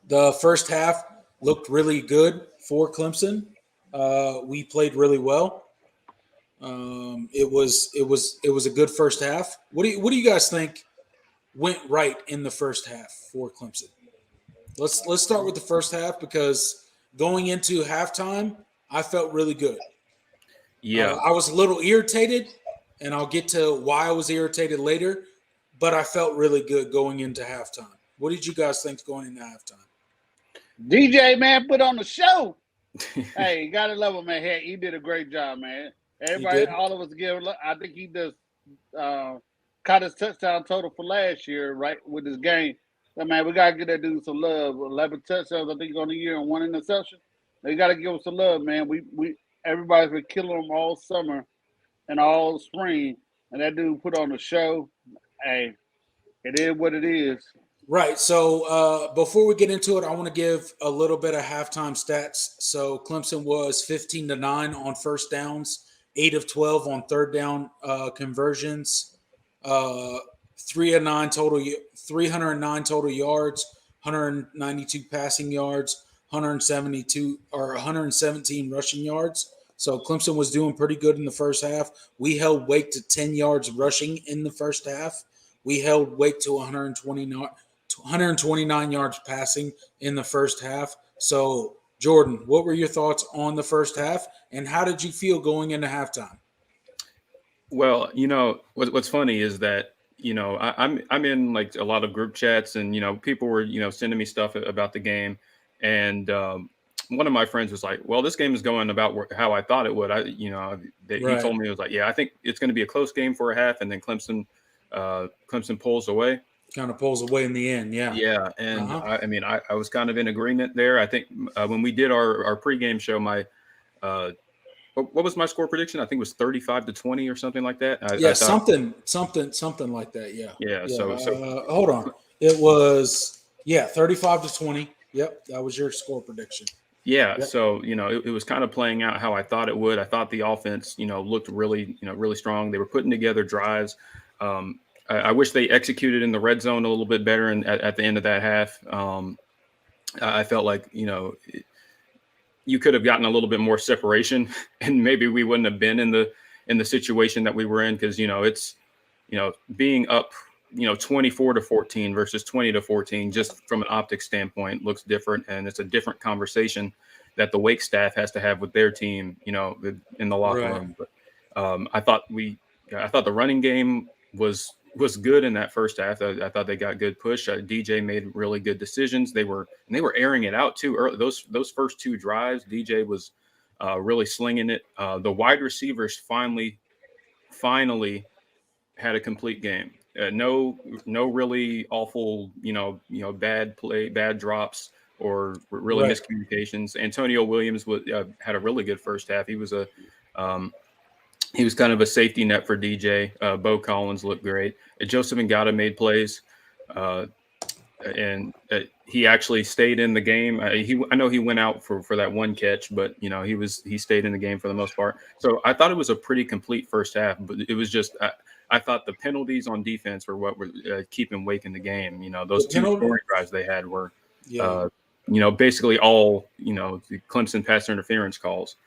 The first half looked really good for Clemson. We played really well. It was a good first half. What do you guys think went right in the first half for Clemson? Let's start with the first half because going into halftime, I felt really good. Yeah. I was a little irritated, and I'll get to why I was irritated later. But I felt really good going into halftime. What did you guys think going into halftime? DJ, man, put on the show. Hey, you gotta love him, man. Hey, he did a great job, man. He Everybody, did. all of us give. I think he just caught his touchdown total for last year, right, with this game. So, man, we gotta give that dude some love. 11 touchdowns, I think, on the year and 1 interception. We gotta give him some love, man. We everybody's been killing him all summer and all spring, and that dude put on the show. Hey, it is what it is. Right. So before we get into it, I want to give a little bit of halftime stats. So Clemson was 15-9 on first downs, 8 of 12 on third down conversions, 309 total, 309 total yards, 192 passing yards, 117 rushing yards. So Clemson was doing pretty good in the first half. We held Wake to 10 yards rushing in the first half. We held Wake to 129 yards passing in the first half. So, Jordan, what were your thoughts on the first half, and how did you feel going into halftime? Well, what's funny is that I'm in like a lot of group chats, and people were sending me stuff about the game, and one of my friends was like, "Well, this game is going about how I thought it would." He told me, it was like, "Yeah, I think it's going to be a close game for a half, and then Clemson pulls away." Kind of pulls away in the end, yeah. Yeah, and I was kind of in agreement there. I think when we did our pregame show, what was my score prediction? I think it was 35-20 or something like that. I thought, something like that. Yeah. Yeah. So hold on. It was 35-20. Yep, that was your score prediction. Yeah. Yep. So it was kind of playing out how I thought it would. I thought the offense looked really really strong. They were putting together drives. I wish they executed in the red zone a little bit better, and at the end of that half, I felt like you could have gotten a little bit more separation, and maybe we wouldn't have been in the situation that we were in, because it's being up 24-14 versus 20-14, just from an optics standpoint, looks different, and it's a different conversation that the Wake staff has to have with their team, in the locker room. But I thought the running game was good in that first half. I thought they got good push. DJ made really good decisions. They were airing it out too early. Those first two drives, DJ was really slinging it. The wide receivers finally had a complete game. No really awful, bad play, bad drops, or really miscommunications. Antonio Williams had a really good first half. He was kind of a safety net for DJ. Bo Collins looked great. Joseph Ngata made plays, and he actually stayed in the game. I know he went out for that one catch, but he stayed in the game for the most part. So I thought it was a pretty complete first half. But it was just I thought the penalties on defense were what were keeping Wake in the game. Those two scoring drives they had were basically all the Clemson pass interference calls.